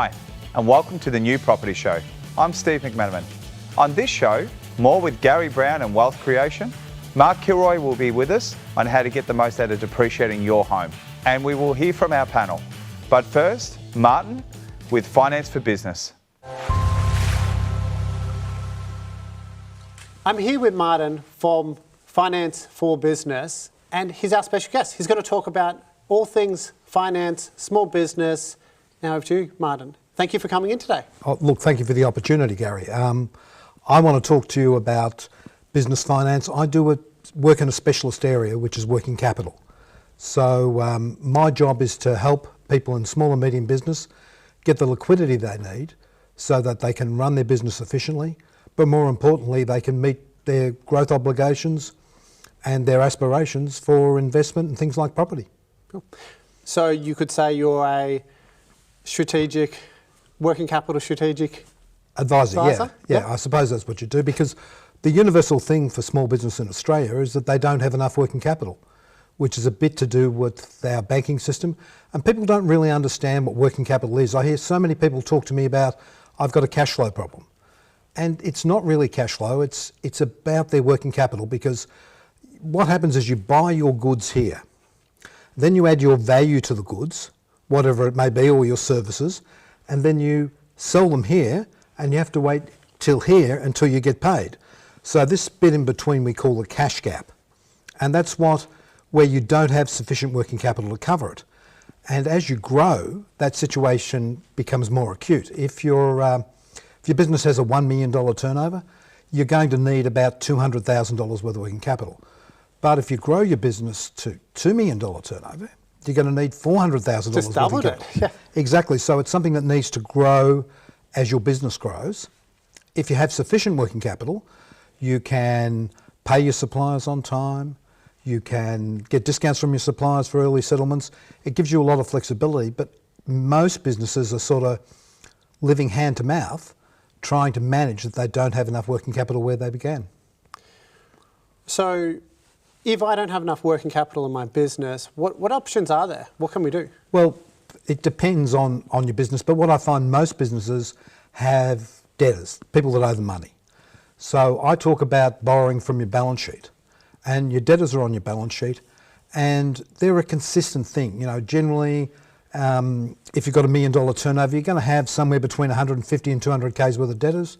Hi, and welcome to the New Property Show. I'm Steve McMenamin. On this show, more with Gary Brown and Wealth Creation, Mark Kilroy will be with us on how to get the most out of depreciating your home. And we will hear from our panel. But first, Martin with Finance for Business. I'm here with Martin from Finance for Business, and he's our special guest. He's going to talk about all things finance, small business. Now over to you, Martin. Thank you for coming in today. Oh, look, thank you for the opportunity, Gary. I want to talk to you about business finance. I work in a specialist area, which is working capital. So my job is to help people in small and medium business get the liquidity they need so that they can run their business efficiently, but more importantly, they can meet their growth obligations and their aspirations for investment and things like property. Cool. So you could say you're a working capital strategic advisor. Yeah, I suppose that's what you do, because the universal thing for small business in Australia is that they don't have enough working capital, which is a bit to do with our banking system. And people don't really understand what working capital is. I hear so many people talk to me about, I've got a cash flow problem. And it's not really cash flow, it's about their working capital, because what happens is you buy your goods here, then you add your value to the goods, whatever it may be, or your services, and then you sell them here, and you have to wait till here until you get paid. So this bit in between we call the cash gap. And that's where you don't have sufficient working capital to cover it. And as you grow, that situation becomes more acute. If your business has a $1 million turnover, you're going to need about $200,000 worth of working capital. But if you grow your business to $2 million turnover, you're going to need $400,000 Just doubled worth of capital. Yeah. Exactly. So it's something that needs to grow as your business grows. If you have sufficient working capital, you can pay your suppliers on time. You can get discounts from your suppliers for early settlements. It gives you a lot of flexibility, but most businesses are sort of living hand to mouth, trying to manage that they don't have enough working capital where they began. So if I don't have enough working capital in my business, what options are there? What can we do? Well, it depends on your business, but what I find most businesses have debtors, people that owe them money. So I talk about borrowing from your balance sheet, and your debtors are on your balance sheet, and they're a consistent thing. You know, generally, if you've got $1 million turnover, you're going to have somewhere between 150 and 200K's worth of debtors.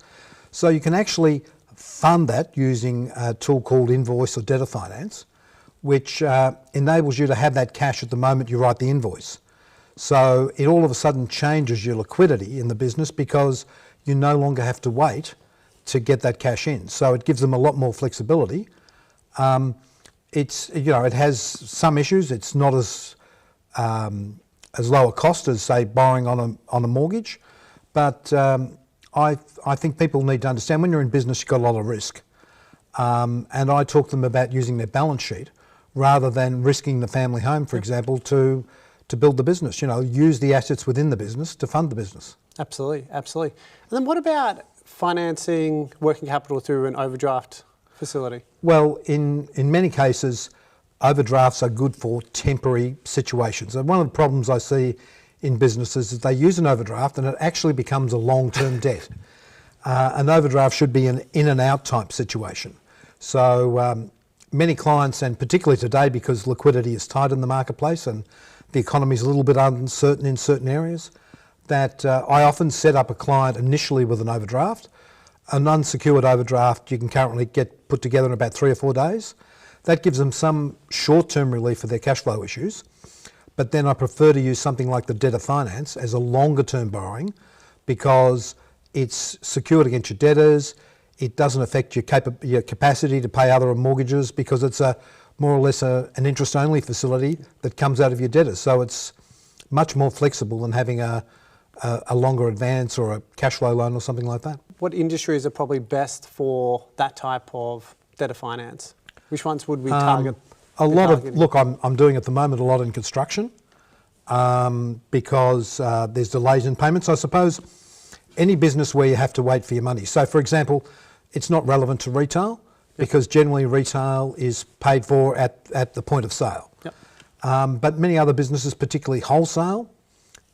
So you can actually fund that using a tool called invoice or debtor finance, which enables you to have that cash at the moment you write the invoice. So it all of a sudden changes your liquidity in the business, because you no longer have to wait to get that cash in. So it gives them a lot more flexibility. It has some issues. It's not as low a cost as, say, borrowing on a mortgage, but I think people need to understand when you're in business, you've got a lot of risk. And I talk to them about using their balance sheet rather than risking the family home, for example, to build the business. You know, use the assets within the business to fund the business. Absolutely, absolutely. And then what about financing working capital through an overdraft facility? Well, in many cases, overdrafts are good for temporary situations. And one of the problems I see in businesses is they use an overdraft and it actually becomes a long-term debt. An overdraft should be an in and out type situation. So many clients, and particularly today because liquidity is tight in the marketplace and the economy is a little bit uncertain in certain areas, that I often set up a client initially with an overdraft. An unsecured overdraft you can currently get put together in about 3 or 4 days. That gives them some short-term relief for their cash flow issues. But then I prefer to use something like the debtor finance as a longer-term borrowing, because it's secured against your debtors. It doesn't affect your capacity to pay other mortgages, because it's more or less an interest-only facility that comes out of your debtors. So it's much more flexible than having a longer advance or a cash flow loan or something like that. What industries are probably best for that type of debtor finance? Which ones would we target? Look, I'm doing at the moment a lot in construction, because there's delays in payments. I suppose any business where you have to wait for your money. So for example, it's not relevant to retail, because generally retail is paid for at the point of sale. Yep. But many other businesses, particularly wholesale,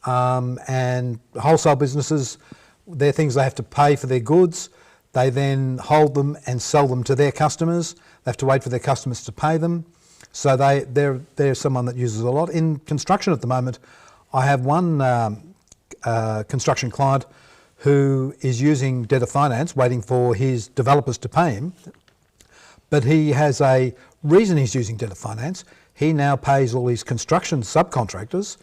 and wholesale businesses, they're things they have to pay for their goods. They then hold them and sell them to their customers. They have to wait for their customers to pay them. So they're someone that uses a lot. In construction at the moment, I have one construction client who is using debtor finance, waiting for his developers to pay him. But he has a reason he's using debtor finance. He now pays all his construction subcontractors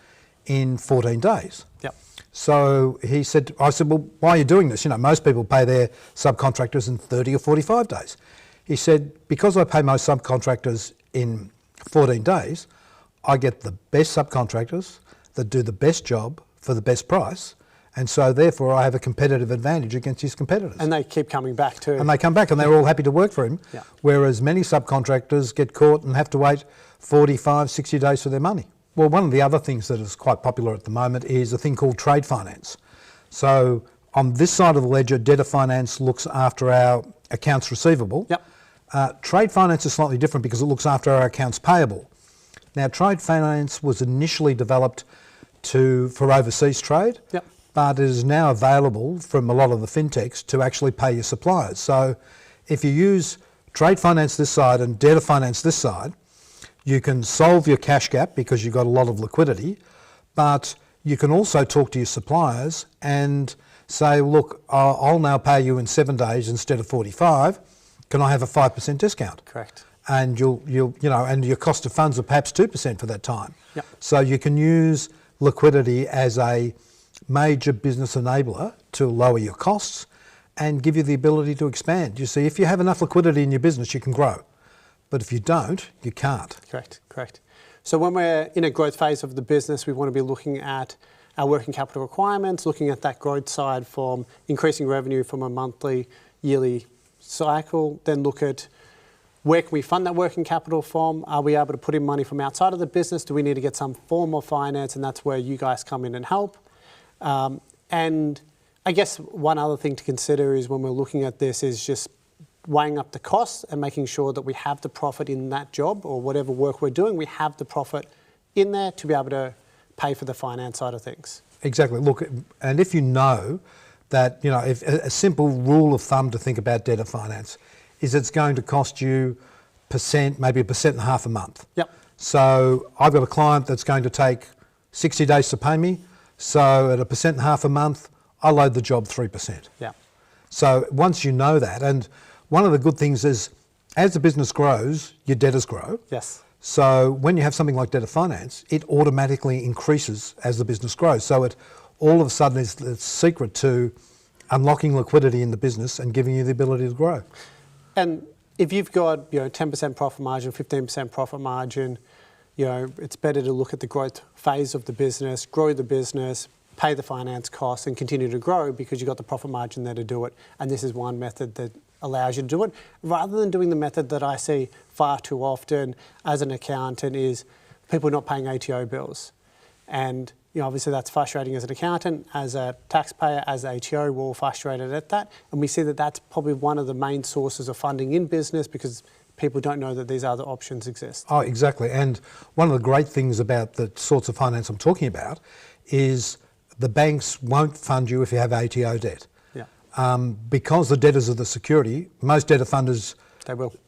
in 14 days. Yep. So I said, well, why are you doing this? You know, most people pay their subcontractors in 30 or 45 days. He said, because I pay most subcontractors in 14 days, I get the best subcontractors that do the best job for the best price. And so therefore I have a competitive advantage against his competitors. And they keep coming back too. And they come back and they're all happy to work for him. Yeah. Whereas many subcontractors get caught and have to wait 45, 60 days for their money. Well, one of the other things that is quite popular at the moment is a thing called trade finance. So on this side of the ledger, debtor finance looks after our accounts receivable. Yep. Trade finance is slightly different because it looks after our accounts payable. Now, trade finance was initially developed for overseas trade, yep. but it is now available from a lot of the fintechs to actually pay your suppliers. So if you use trade finance this side and debtor finance this side, you can solve your cash gap because you've got a lot of liquidity, but you can also talk to your suppliers and say, look, I'll now pay you in 7 days instead of 45. Can I have a 5% discount? Correct. And and your cost of funds are perhaps 2% for that time. Yep. So you can use liquidity as a major business enabler to lower your costs and give you the ability to expand. You see, if you have enough liquidity in your business, you can grow. But if you don't, you can't. Correct. So when we're in a growth phase of the business, we want to be looking at our working capital requirements, looking at that growth side from increasing revenue from a monthly, yearly cycle, then look at where can we fund that working capital from? Are we able to put in money from outside of the business? Do we need to get some form of finance? And that's where you guys come in and help. And I guess one other thing to consider is when we're looking at this is just weighing up the costs and making sure that we have the profit in that job or whatever work we're doing, we have the profit in there to be able to pay for the finance side of things. Exactly. Look, and if you know that, if a simple rule of thumb to think about debtor finance is it's going to cost you maybe 1.5% a month. Yep. So I've got a client that's going to take 60 days to pay me. So at 1.5% a month, I load the job 3%. Yeah. So once you know that, and one of the good things is as the business grows, your debtors grow. Yes. So when you have something like debtor finance, it automatically increases as the business grows. So it all of a sudden is the secret to unlocking liquidity in the business and giving you the ability to grow. And if you've got 10% profit margin, 15% profit margin, it's better to look at the growth phase of the business, grow the business, pay the finance costs and continue to grow because you've got the profit margin there to do it. And this is one method that allows you to do it, rather than doing the method that I see far too often as an accountant is people not paying ATO bills. And obviously that's frustrating as an accountant, as a taxpayer, as ATO, we're all frustrated at that. And we see that that's probably one of the main sources of funding in business because people don't know that these other options exist. Oh, exactly. And one of the great things about the sorts of finance I'm talking about is the banks won't fund you if you have ATO debt. Yeah. Because the debtors are the security, most debtor funders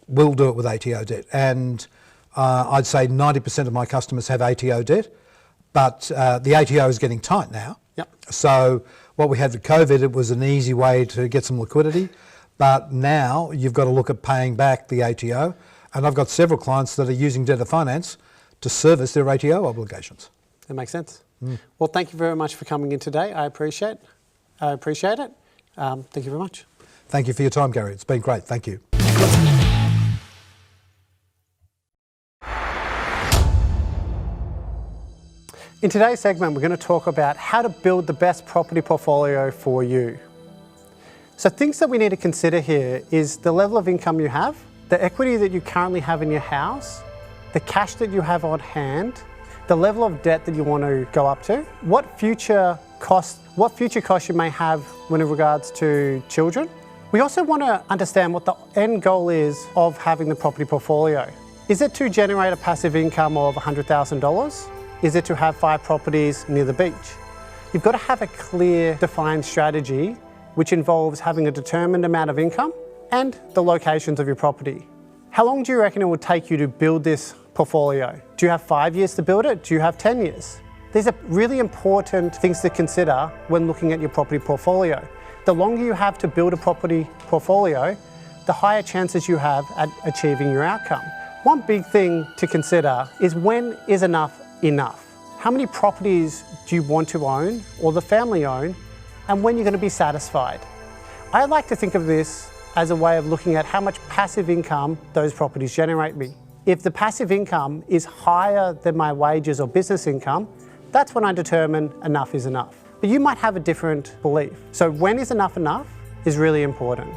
will do it with ATO debt. And I'd say 90% of my customers have ATO debt, but the ATO is getting tight now. Yep. So what we had with COVID, it was an easy way to get some liquidity. But now you've got to look at paying back the ATO. And I've got several clients that are using debtor finance to service their ATO obligations. That makes sense. Well, thank you very much for coming in today. I appreciate it. Thank you very much. Thank you for your time, Gary. It's been great. Thank you. In today's segment, we're going to talk about how to build the best property portfolio for you. So things that we need to consider here is the level of income you have, the equity that you currently have in your house, the cash that you have on hand, the level of debt that you want to go up to, what future costs you may have when in regards to children. We also want to understand what the end goal is of having the property portfolio. Is it to generate a passive income of $100,000? Is it to have 5 properties near the beach? You've got to have a clear, defined strategy which involves having a determined amount of income and the locations of your property. How long do you reckon it will take you to build this portfolio? Do you have 5 years to build it? Do you have 10 years? These are really important things to consider when looking at your property portfolio. The longer you have to build a property portfolio, the higher chances you have at achieving your outcome. One big thing to consider is, when is enough enough? How many properties do you want to own or the family own, and when you're going to be satisfied? I like to think of this as a way of looking at how much passive income those properties generate me. If the passive income is higher than my wages or business income, that's when I determine enough is enough. But you might have a different belief. So when is enough is really important.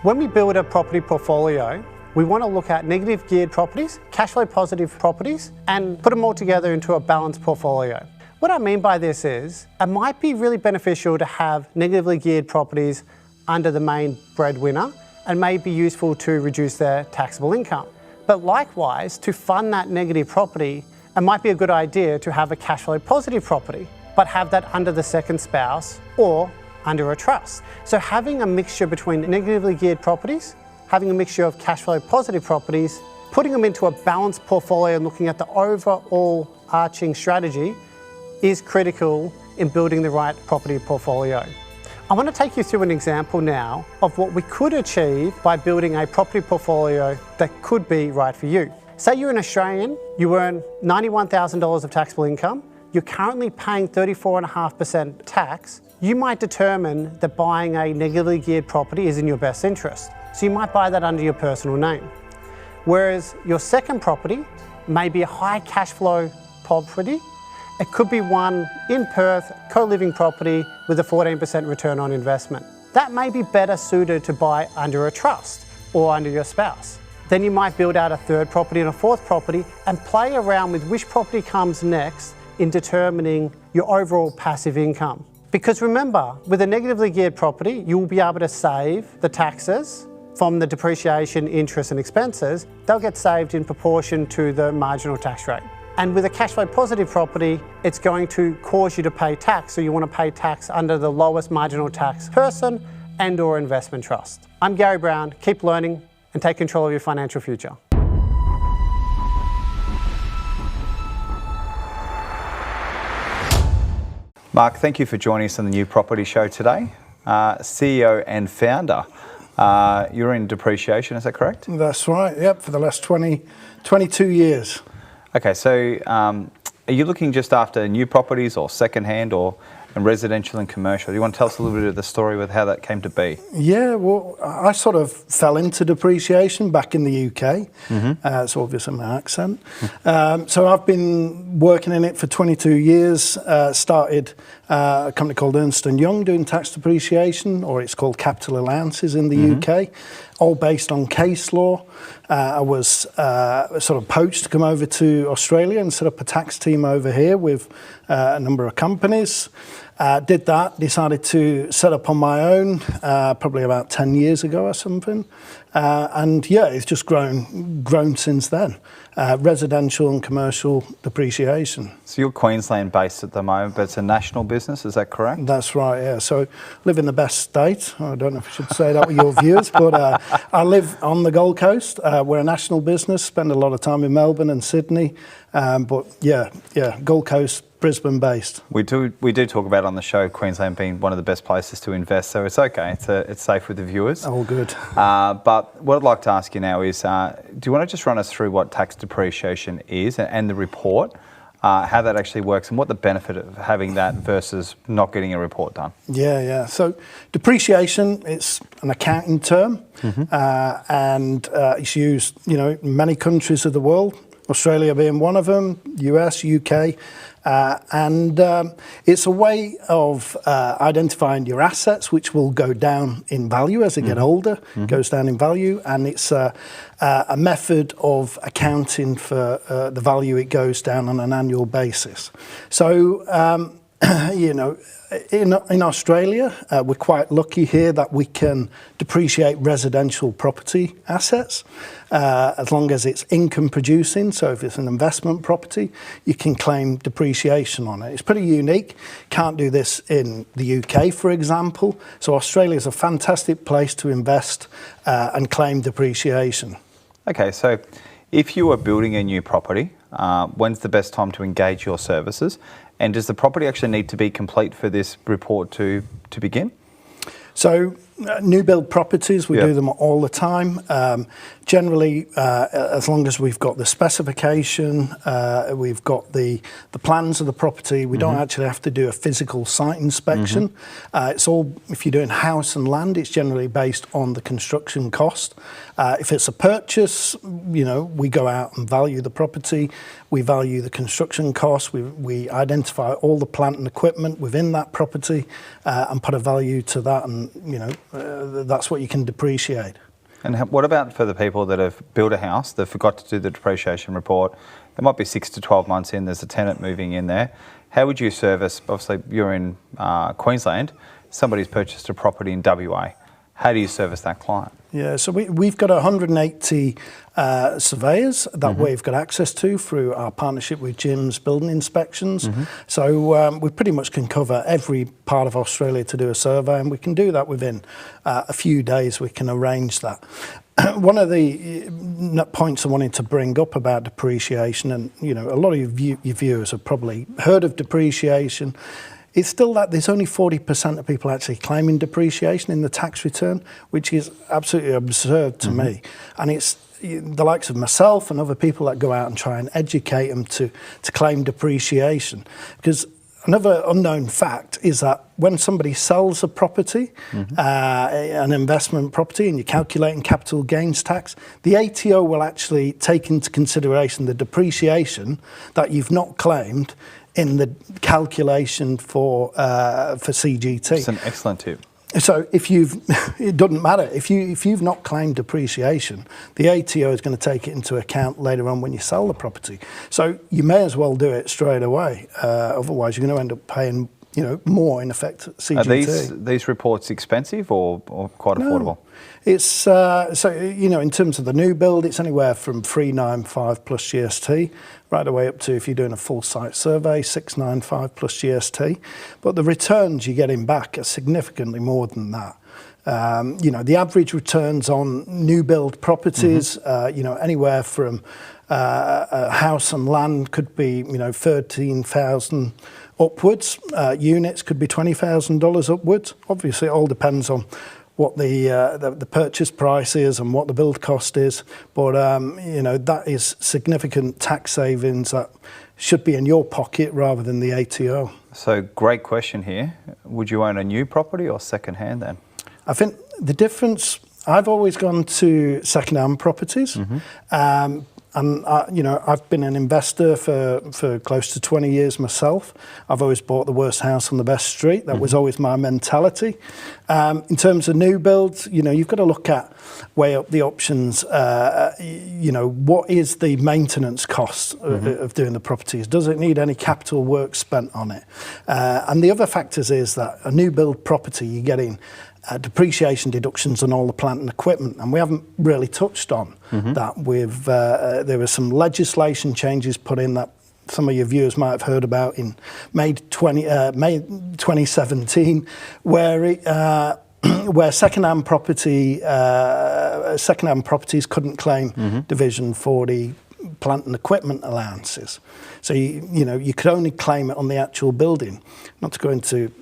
When we build a property portfolio, we want to look at negative geared properties, cash flow positive properties, and put them all together into a balanced portfolio. What I mean by this is, it might be really beneficial to have negatively geared properties under the main breadwinner and may be useful to reduce their taxable income. But likewise, to fund that negative property, it might be a good idea to have a cash flow positive property, but have that under the second spouse or under a trust. So having a mixture between negatively geared properties, having a mixture of cash flow positive properties, putting them into a balanced portfolio and looking at the overall arching strategy is critical in building the right property portfolio. I want to take you through an example now of what we could achieve by building a property portfolio that could be right for you. Say you're an Australian, you earn $91,000 of taxable income, you're currently paying 34.5% tax. You might determine that buying a negatively geared property is in your best interest. So you might buy that under your personal name. Whereas your second property may be a high cash flow property. It could be one in Perth, co-living property with a 14% return on investment. That may be better suited to buy under a trust or under your spouse. Then you might build out a third property and a fourth property and play around with which property comes next in determining your overall passive income. Because remember, with a negatively geared property, you'll be able to save the taxes from the depreciation, interest and expenses. They'll get saved in proportion to the marginal tax rate. And with a cash flow positive property, it's going to cause you to pay tax. So you want to pay tax under the lowest marginal tax person and or investment trust. I'm Gary Brown. Keep learning and take control of your financial future. Mark, thank you for joining us on the New Property Show today. CEO and founder. You're in depreciation, is that correct? That's right, yep, for the last 22 years. Okay, so are you looking just after new properties or second-hand or residential and commercial? Do you want to tell us a little bit of the story with how that came to be? Yeah, well, I sort of fell into depreciation back in the UK. It's obvious in my accent. So I've been working in it for 22 years. Started a company called Ernst & Young doing tax depreciation, or it's called capital allowances in the UK, all based on case law. I was sort of poached to come over to Australia and set up a tax team over here with a number of companies. Did that, decided to set up on my own probably about 10 years ago or something. And yeah, it's just grown since then. Residential and commercial depreciation. So you're Queensland based at the moment, but it's a national business, is that correct? That's right, yeah. So live in the best state. I don't know if I should say that with your viewers, but I live on the Gold Coast. We're a national business, spend a lot of time in Melbourne and Sydney. But yeah, Gold Coast, Brisbane based. We do talk about on the show Queensland being one of the best places to invest, so it's okay. It's safe with the viewers. All good. But what I'd like to ask you now is, do you want to just run us through what tax depreciation is and the report, how that actually works, and what the benefit of having that versus not getting a report done? Yeah. So depreciation, it's an accounting term, and it's used, in many countries of the world. Australia being one of them, US, UK, and it's a way of identifying your assets, which will go down in value as they get older, goes down in value, and it's a method of accounting for the value it goes down on an annual basis. So you know, in Australia, we're quite lucky here that we can depreciate residential property assets as long as it's income producing. So if it's an investment property, you can claim depreciation on it. It's pretty unique. Can't do this in the UK, for example. So Australia is a fantastic place to invest and claim depreciation. Okay, so if you are building a new property, when's the best time to engage your services? And does the property actually need to be complete for this report to begin? So new build properties, we do them all the time. Generally, as long as we've got the specification, we've got the plans of the property, we don't actually have to do a physical site inspection. It's all, if you're doing house and land, it's generally based on the construction cost. If it's a purchase, you know, we go out and value the property, we value the construction costs, we identify all the plant and equipment within that property and put a value to that, and you know, that's what you can depreciate. And what about for the people that have built a house, they forgot to do the depreciation report, it might be 6 to 12 months in, there's a tenant moving in there. How would you service, obviously you're in Queensland, somebody's purchased a property in WA. How do you service that client? Yeah, so we've got 180 surveyors that we've got access to through our partnership with Jim's Building Inspections. So we pretty much can cover every part of Australia to do a survey, and we can do that within a few days. We can arrange that. One of the points I wanted to bring up about depreciation, and you know, a lot of your viewers have probably heard of depreciation. It's still that there's only 40% of people actually claiming depreciation in the tax return, which is absolutely absurd to me. And it's the likes of myself and other people that go out and try and educate them to claim depreciation. Because another unknown fact is that when somebody sells a property, an investment property, and you're calculating capital gains tax, the ATO will actually take into consideration the depreciation that you've not claimed in the calculation for CGT. It's an excellent tip. So if it doesn't matter, if you've not claimed depreciation, the ATO is going to take it into account later on when you sell the property. So you may as well do it straight away. Otherwise, you're going to end up paying, you know, more in effect CGT. Are these reports expensive or quite affordable? It's so, you know, in terms of the new build, it's anywhere from 395 plus GST, right away up to, if you're doing a full site survey, 695 plus GST. But the returns you're getting back are significantly more than that. You know, the average returns on new build properties, you know, anywhere from a house and land could be, you know, 13,000 upwards. Units could be $20,000 upwards. Obviously, it all depends on what the purchase price is and what the build cost is, but you know, that is significant tax savings that should be in your pocket rather than the ATO. So great question here. Would you own a new property or second hand then? I think the difference, I've always gone to second hand properties. And you know, I've been an investor for close to 20 years myself. I've always bought the worst house on the best street. That was always my mentality. In terms of new builds, you know, you've got to weigh up the options. You know, what is the maintenance cost of doing the properties? Does it need any capital work spent on it? And the other factors is that a new build property, you're getting depreciation deductions on all the plant and equipment, and we haven't really touched on that. There were some legislation changes put in that some of your viewers might have heard about in May 2017, where second-hand properties couldn't claim Division 40 plant and equipment allowances. So you know, you could only claim it on the actual building. Not to go into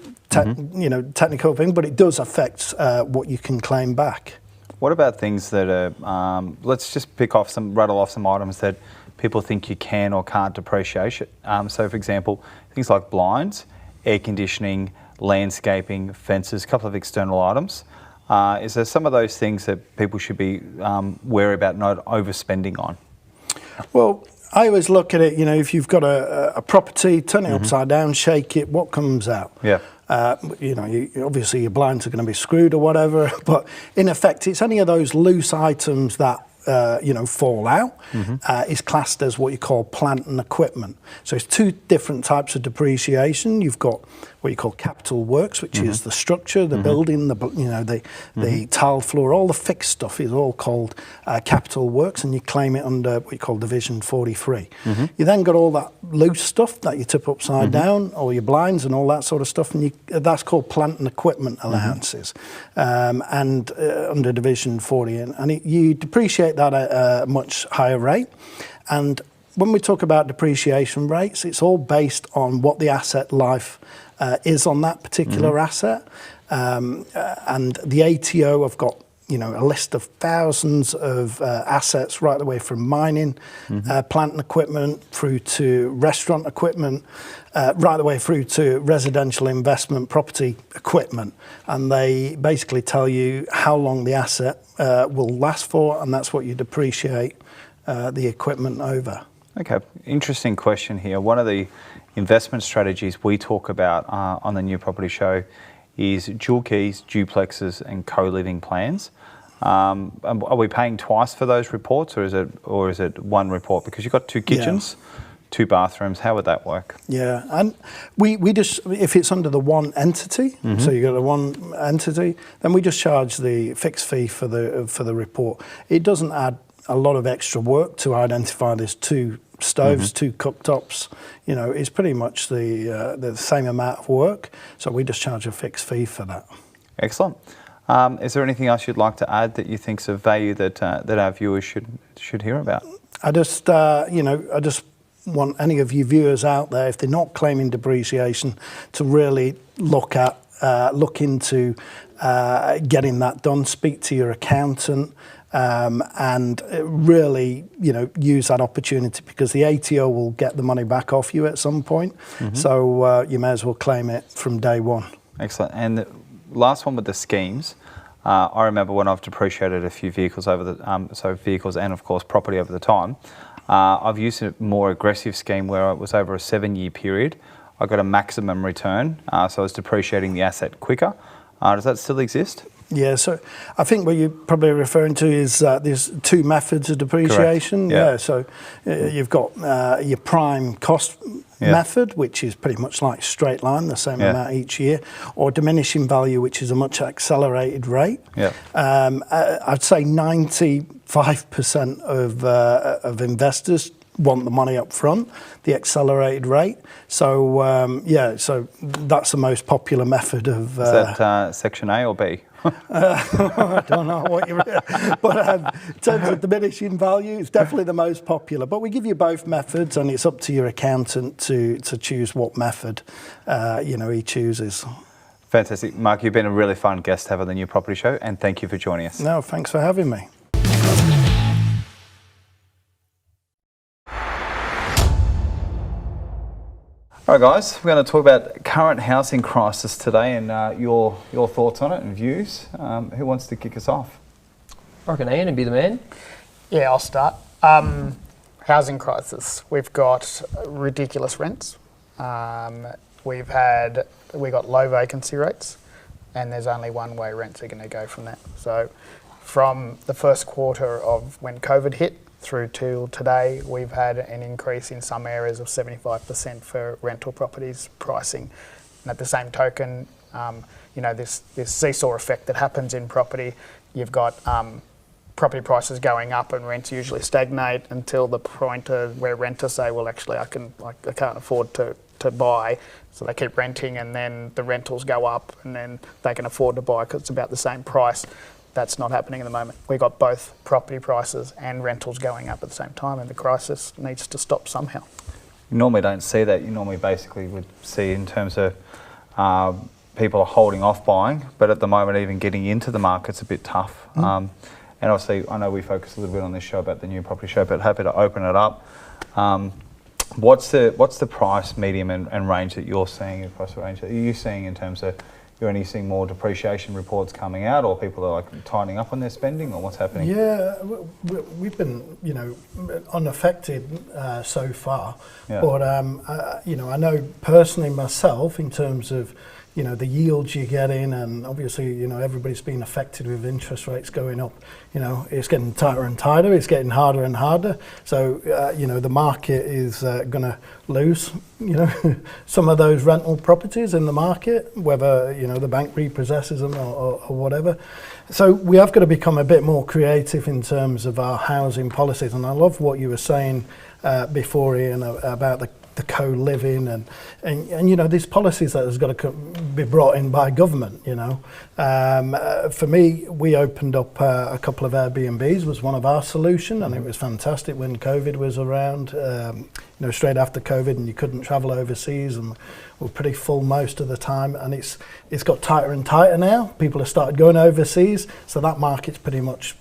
you know, technical thing, but it does affect what you can claim back. What about things that are, let's just rattle off some items that people think you can or can't depreciate. So for example, things like blinds, air conditioning, landscaping, fences, a couple of external items. Is there some of those things that people should be wary about not overspending on? Well, I always look at it, you know, if you've got a property, turn it upside down, shake it, what comes out? Yeah. You know, obviously your blinds are going to be screwed or whatever, but in effect, it's any of those loose items that fall out, is classed as what you call plant and equipment. So it's two different types of depreciation. You've got what you call capital works, which is the structure, the building, the tiled floor, all the fixed stuff is all called capital works, and you claim it under what you call Division 43. You then got all that loose stuff that you tip upside down, all your blinds and all that sort of stuff, and that's called plant and equipment allowances, and under Division 40, and you depreciate that at a much higher rate. And when we talk about depreciation rates, it's all based on what the asset life is on that particular asset. And the ATO have got a list of thousands of assets, right the way from mining, plant and equipment, through to restaurant equipment, right the way through to residential investment property equipment. And they basically tell you how long the asset will last for, and that's what you depreciate the equipment over. Okay, interesting question here. One of the investment strategies we talk about on the New Property Show is dual keys, duplexes and co-living plans. Are we paying twice for those reports, or is it one report? Because you've got two kitchens, two bathrooms. How would that work? Yeah, and we just, if it's under the one entity, so you got the one entity, then we just charge the fixed fee for the report. It doesn't add a lot of extra work to identify there's two stoves, two cooktops. It's pretty much the same amount of work. So we just charge a fixed fee for that. Excellent. Is there anything else you'd like to add that you think's of value that our viewers should hear about? I just want any of you viewers out there, if they're not claiming depreciation, to really look into getting that done. Speak to your accountant. And really, use that opportunity, because the ATO will get the money back off you at some point. So you may as well claim it from day one. Excellent. And the last one with the schemes. I remember when I've depreciated a few vehicles vehicles and of course property over the time. I've used a more aggressive scheme where it was over a 7-year period. I got a maximum return, so I was depreciating the asset quicker. Does that still exist? Yeah, so I think what you're probably referring to is there's two methods of depreciation. Correct. Yeah, so you've got your prime cost method, which is pretty much like straight line, the same amount each year, or diminishing value, which is a much accelerated rate. Yeah. I'd say 95% of investors want the money up front, the accelerated rate. So so that's the most popular method of. Is that Section A or B? I don't know what you're. But in terms of diminishing value, it's definitely the most popular. But we give you both methods, and it's up to your accountant to choose what method he chooses. Fantastic, Mark. You've been a really fun guest to have on the New Property Show, and thank you for joining us. No, thanks for having me. All right, guys, we're going to talk about current housing crisis today and your thoughts on it and views. Who wants to kick us off? I reckon Ian would be the man. Yeah, I'll start. Housing crisis. We've got ridiculous rents. We got low vacancy rates, and there's only one way rents are going to go from that. So from the first quarter of when COVID hit through to today, we've had an increase in some areas of 75% for rental properties pricing. And at the same token, this seesaw effect that happens in property, you've got property prices going up and rents usually stagnate until the point where renters say, well, actually, I can't afford to buy, so they keep renting, and then the rentals go up, and then they can afford to buy because it's about the same price. That's not happening at the moment. We've got both property prices and rentals going up at the same time, and the crisis needs to stop somehow. You normally don't see that. You normally basically would see in terms of people are holding off buying, but at the moment even getting into the market's a bit tough. And obviously, I know we focus a little bit on this show about the New Property Show, but happy to open it up. What's the price, medium and range that you're seeing across the range? Are you seeing in terms of you're only seeing more depreciation reports coming out, or people are tightening up on their spending, or what's happening? Yeah, we've been unaffected so far, but I know personally myself in terms of the yields you're getting, and obviously, everybody's been affected with interest rates going up. It's getting tighter and tighter, it's getting harder and harder. So, the market is going to lose, some of those rental properties in the market, whether, the bank repossesses them or whatever. So we have got to become a bit more creative in terms of our housing policies. And I love what you were saying before, Ian, about the co-living and these policies that has got to be brought in by government. For me, we opened up a couple of Airbnbs was one of our solution, and it was fantastic when COVID was around. Straight after COVID, and you couldn't travel overseas, and we're pretty full most of the time. And it's got tighter and tighter now. People have started going overseas, so that market's pretty much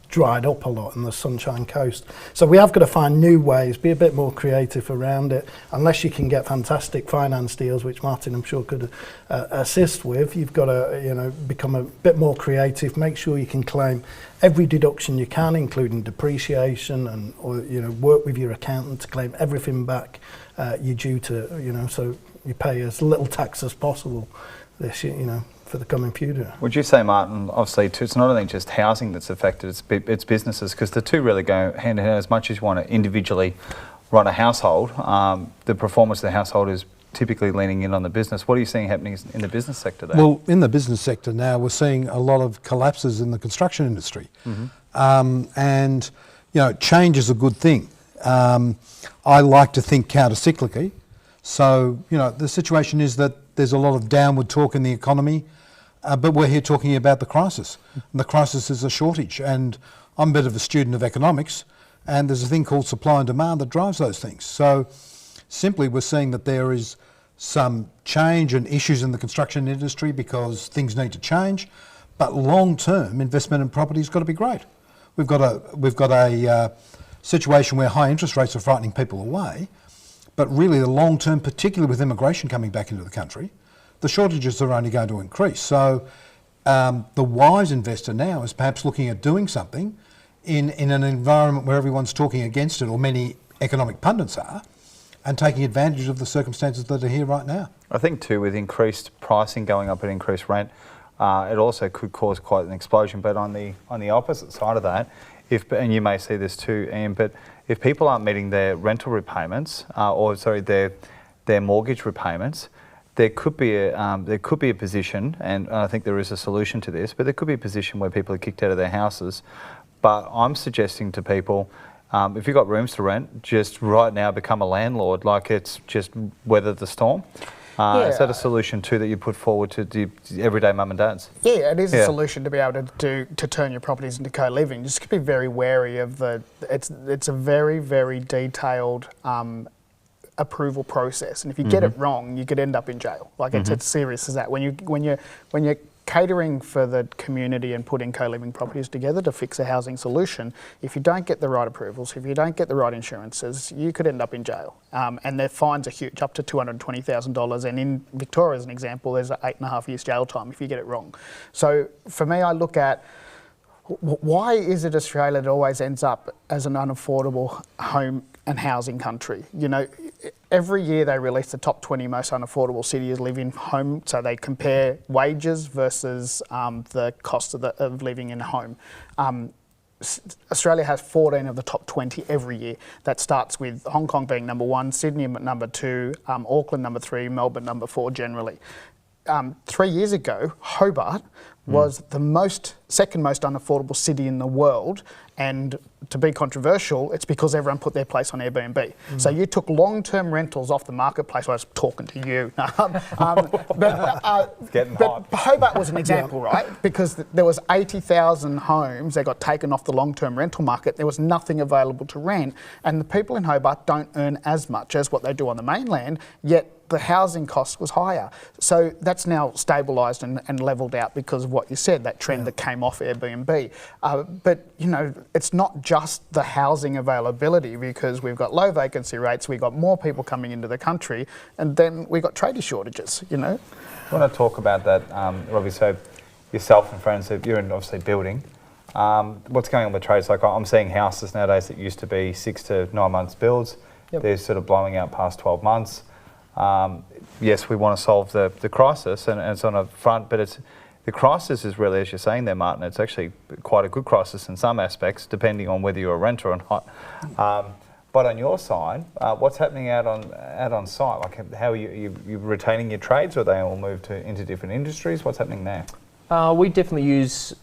dried up a lot in the Sunshine Coast. So we have got to find new ways, be a bit more creative around it. Unless you can get fantastic finance deals, which Martin I'm sure could assist with, you've got to become a bit more creative. Make sure you can claim every deduction you can, including depreciation, and work with your accountant to claim everything back you're due to. So you pay as little tax as possible this year, for the coming future. Would you say, Martin, obviously it's not only just housing that's affected, it's businesses, because the two really go hand in hand. As much as you want to individually run a household, the performance of the household is typically leaning in on the business. What are you seeing happening in the business sector there? Well, in the business sector now, we're seeing a lot of collapses in the construction industry. And, change is a good thing. I like to think counter-cyclically. So, the situation is that there's a lot of downward talk in the economy, but we're here talking about the crisis. And the crisis is a shortage, and I'm a bit of a student of economics, and there's a thing called supply and demand that drives those things. So simply we're seeing that there is some change and issues in the construction industry because things need to change, but long-term investment in property has got to be great. We've got a situation where high interest rates are frightening people away, but really the long-term, particularly with immigration coming back into the country, the shortages are only going to increase. So the wise investor now is perhaps looking at doing something in an environment where everyone's talking against it, or many economic pundits are, and taking advantage of the circumstances that are here right now. I think too, with increased pricing going up and increased rent, it also could cause quite an explosion. But on the opposite side of that, and you may see this too, Ian, but if people aren't meeting their rental repayments, their mortgage repayments, there could be a position, and I think there is a solution to this, but there could be a position where people are kicked out of their houses. But I'm suggesting to people, if you've got rooms to rent, just right now become a landlord, like it's just weather the storm. Is that a solution too that you put forward to the everyday mum and dads? Yeah, it is a solution to be able to turn your properties into co-living. Just be very wary of it's a very, very detailed approval process, and if you get it wrong, you could end up in jail. Like it's as serious as that. When you're catering for the community and putting co-living properties together to fix a housing solution, if you don't get the right approvals, if you don't get the right insurances, you could end up in jail. And their fines are huge, up to $220,000. And in Victoria, as an example, there's an 8.5 years jail time if you get it wrong. So for me, I look at why is it Australia that always ends up as an unaffordable home and housing country? Every year they release the top 20 most unaffordable cities living home, so they compare wages versus the cost of living in a home. Australia has 14 of the top 20 every year. That starts with Hong Kong being number 1, Sydney number 2, Auckland number 3, Melbourne number 4 generally. 3 years ago, Hobart was the second most unaffordable city in the world, and to be controversial, it's because everyone put their place on Airbnb. So you took long-term rentals off the marketplace. I was talking to you. But Hobart was an example, right? Because there was 80,000 homes that got taken off the long-term rental market. There was nothing available to rent, and the people in Hobart don't earn as much as what they do on the mainland, yet the housing cost was higher. So that's now stabilised and levelled out because of what you said, that trend that came off Airbnb. But, it's not just the housing availability, because we've got low vacancy rates, we've got more people coming into the country, and then we've got tradie shortages, I want to talk about that, Robbie. So yourself and friends, you're in obviously building. What's going on with trades? Like I'm seeing houses nowadays that used to be 6 to 9 months builds. They're sort of blowing out past 12 months. yes, we want to solve the crisis, and it's on a front, but the crisis is really, as you're saying there, Martin, it's actually quite a good crisis in some aspects, depending on whether you're a renter or not. But on your side, what's happening out on site? Like, how are you retaining your trades, or are they all moved into different industries? What's happening there? We definitely use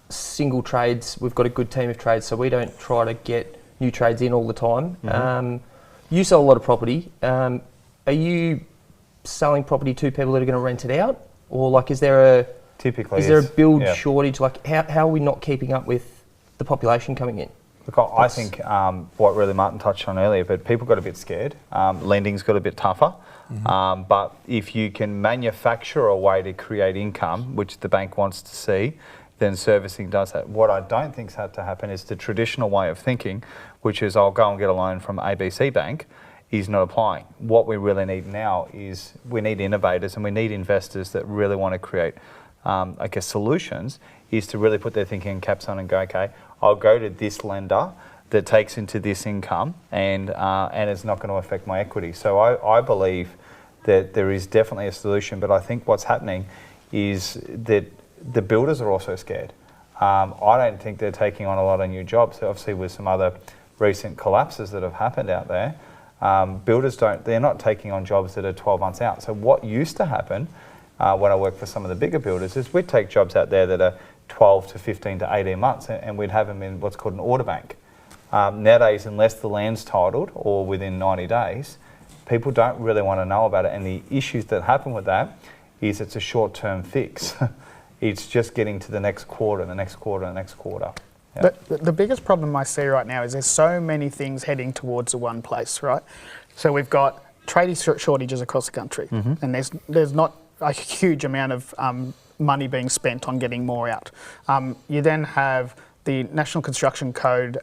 single trades. We've got a good team of trades, so we don't try to get new trades in all the time. You sell a lot of property. Are you selling property to people that are going to rent it out, or like is there a build shortage? Like how are we not keeping up with the population coming in? Look, I think what really Martin touched on earlier, but people got a bit scared. Lending's got a bit tougher. But if you can manufacture a way to create income, which the bank wants to see, then servicing does that. What I don't think's had to happen is the traditional way of thinking, which is I'll go and get a loan from ABC Bank, is not applying. What we really need now is we need innovators and we need investors that really want to create, I guess, solutions, is to really put their thinking caps on and go, okay, I'll go to this lender that takes into this income and it's not going to affect my equity. So I believe that there is definitely a solution, but I think what's happening is that the builders are also scared. I don't think they're taking on a lot of new jobs. Obviously with some other recent collapses that have happened out there, they're not taking on jobs that are 12 months out. So what used to happen when I worked for some of the bigger builders is we'd take jobs out there that are 12 to 15 to 18 months and we'd have them in what's called an order bank. Nowadays, unless the land's titled or within 90 days, people don't really want to know about it. And the issues that happen with that is it's a short-term fix. It's just getting to the next quarter, the next quarter, the next quarter. Yeah. The biggest problem I see right now is there's so many things heading towards the one place, right? So we've got tradie shortages across the country, and there's not a huge amount of money being spent on getting more out. You then have the National Construction Code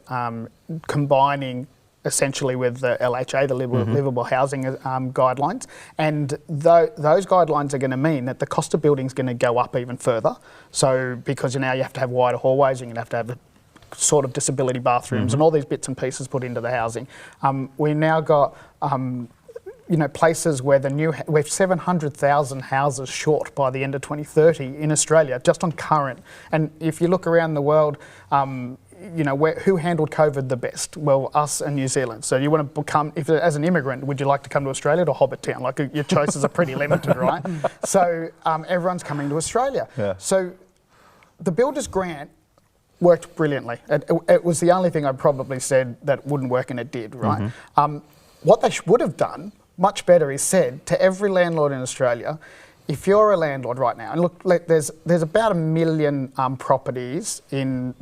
combining essentially with the LHA, the Livable Housing Guidelines, and those guidelines are going to mean that the cost of building is going to go up even further. So because now you have to have wider hallways, you're going to have sort of disability bathrooms and all these bits and pieces put into the housing. We now got places where we're 700,000 houses short by the end of 2030 in Australia, just on current. And if you look around the world, who handled COVID the best? Well, us and New Zealand. So you want to become, as an immigrant, would you like to come to Australia or Hobbit Town? Like your choices are pretty limited, right? So everyone's coming to Australia. Yeah. So the Builders Grant worked brilliantly. It was the only thing I probably said that wouldn't work, and it did, right? What they would have done much better is said to every landlord in Australia, if you're a landlord right now, and look, there's about 1 million properties in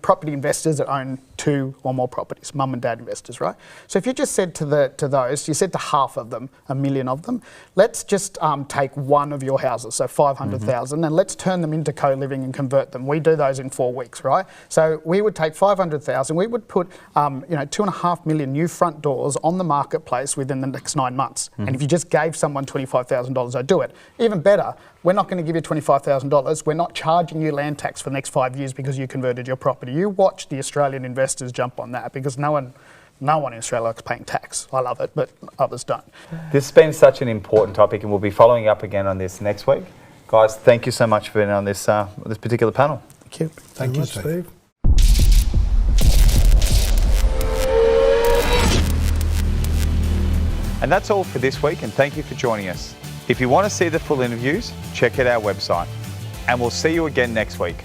property investors that own 2 or more properties, mum and dad investors, right? So if you just said to those, you said to half of them, 1 million of them, let's just take one of your houses, so 500,000, and let's turn them into co-living and convert them. We do those in 4 weeks, right? So we would take 500,000, we would put 2.5 million new front doors on the marketplace within the next 9 months. And if you just gave someone $25,000, I'd do it. Even better, we're not going to give you $25,000. We're not charging you land tax for the next 5 years because you converted your property. You watch the Australian investors jump on that, because no one in Australia likes paying tax. I love it, but others don't. This has been such an important topic, and we'll be following up again on this next week. Guys, thank you so much for being on this particular panel. Thank you. Thank you, Steve. And that's all for this week, and thank you for joining us. If you want to see the full interviews, check out our website. And we'll see you again next week.